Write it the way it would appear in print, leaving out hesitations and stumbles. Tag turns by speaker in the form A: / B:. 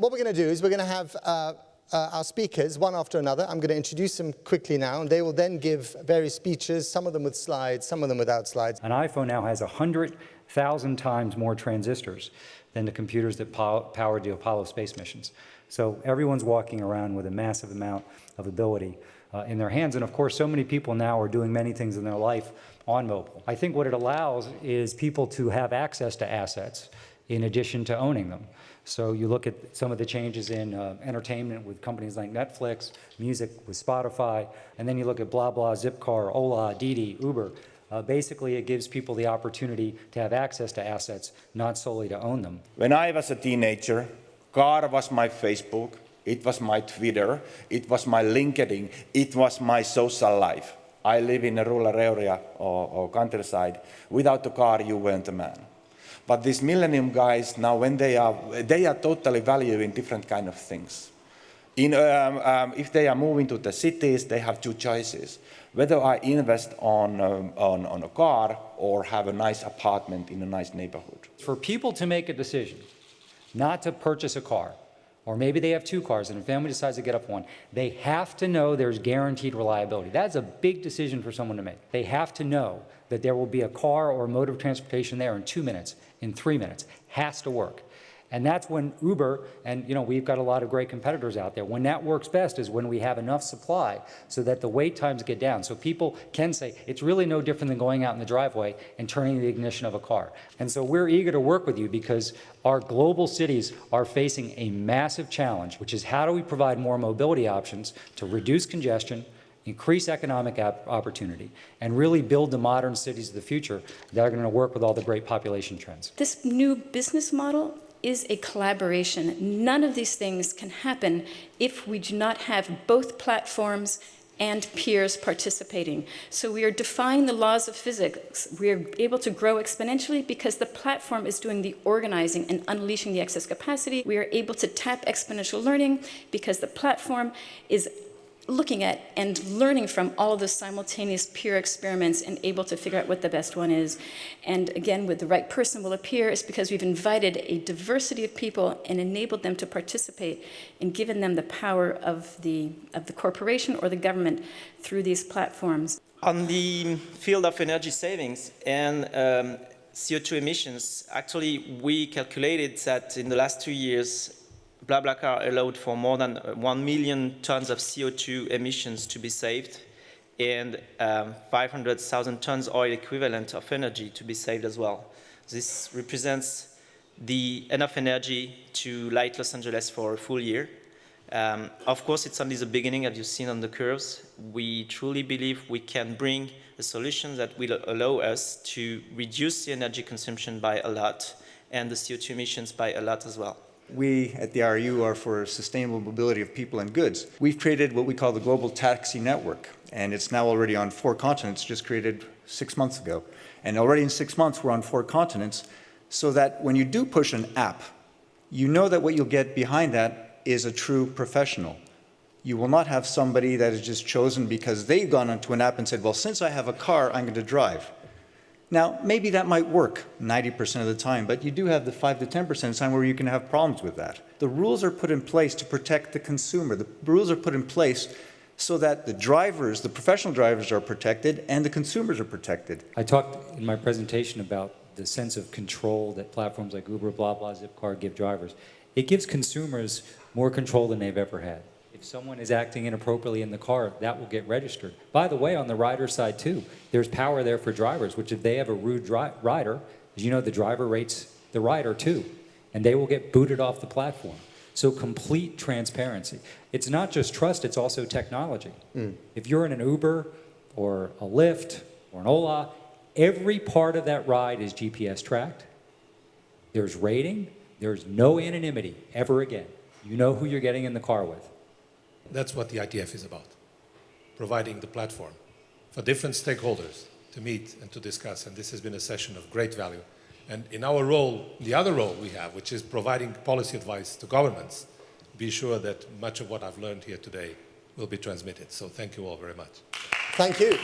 A: what we're going to do is we're going to have our speakers, one after another. I'm going to introduce them quickly now, and they will then give various speeches, some of them with slides, some of them without slides.
B: An iPhone now has 100,000 times more transistors than the computers that powered the Apollo space missions. So everyone's walking around with a massive amount of ability in their hands. And of course, so many people now are doing many things in their life on mobile. I think what it allows is people to have access to assets in addition to owning them. So you look at some of the changes in entertainment with companies like Netflix, music with Spotify, and then you look at blah, blah, Zipcar, Ola, Didi, Uber. Basically, it gives people the opportunity to have access to assets, not solely to own them.
C: When I was a teenager, car was my Facebook, it was my Twitter, it was my LinkedIn, it was my social life. I live in a rural area or countryside. Without a car, you weren't a man. But these millennium guys, now when they are totally valuing different kind of things. If they are moving to the cities, they have two choices. Whether I invest on a car or have a nice apartment in a nice neighborhood.
B: For people to make a decision not to purchase a car, or maybe they have two cars and a family decides to get up one, they have to know there's guaranteed reliability. That's a big decision for someone to make. They have to know that there will be a car or a mode of transportation there in 2 minutes, in 3 minutes. Has to work. And that's when Uber, and we've got a lot of great competitors out there, when that works best is when we have enough supply so that the wait times get down. So people can say, it's really no different than going out in the driveway and turning the ignition of a car. And so we're eager to work with you because our global cities are facing a massive challenge, which is how do we provide more mobility options to reduce congestion, increase economic opportunity, and really build the modern cities of the future that are going to work with all the great population trends.
D: This new business model is a collaboration. None of these things can happen if we do not have both platforms and peers participating. So we are defying the laws of physics. We are able to grow exponentially because the platform is doing the organizing and unleashing the excess capacity. We are able to tap exponential learning because the platform is looking at and learning from all of the simultaneous peer experiments and able to figure out what the best one is. And again, with the right person will appear is because we've invited a diversity of people and enabled them to participate and given them the power of the corporation or the government through these platforms.
E: On the field of energy savings and CO2 emissions, actually we calculated that in the last 2 years, BlaBlaCar allowed for more than 1 million tons of CO2 emissions to be saved and 500,000 tons oil equivalent of energy to be saved as well. This represents enough energy to light Los Angeles for a full year. Of course, it's only the beginning, as you've seen on the curves. We truly believe we can bring a solution that will allow us to reduce the energy consumption by a lot and the CO2 emissions by a lot as well.
F: We at the RU are for sustainable mobility of people and goods. We've created what we call the Global Taxi Network, and it's now already on 4 continents, just created 6 months ago. And already in 6 months, we're on 4 continents, so that when you do push an app, you know that what you'll get behind that is a true professional. You will not have somebody that is just chosen because they've gone onto an app and said, well, since I have a car, I'm going to drive. Now, maybe that might work 90% of the time, but you do have the 5 to 10% of the time where you can have problems with that. The rules are put in place to protect the consumer. The rules are put in place so that the drivers, the professional drivers are protected and the consumers are protected.
B: I talked in my presentation about the sense of control that platforms like Uber, blah, blah, Zipcar give drivers. It gives consumers more control than they've ever had. If someone is acting inappropriately in the car, that will get registered. By the way, on the rider side too, there's power there for drivers, which if they have a rude rider, as you know, the driver rates the rider too, and they will get booted off the platform. So complete transparency. It's not just trust, it's also technology. If you're in an Uber or a Lyft or an Ola, every part of that ride is GPS tracked. There's rating, there's no anonymity ever again. You know who you're getting in the car with.
G: That's what the ITF is about, providing the platform for different stakeholders to meet and to discuss. And this has been a session of great value. And in our role, the other role we have, which is providing policy advice to governments, be sure that much of what I've learned here today will be transmitted. So thank you all very much.
A: Thank you.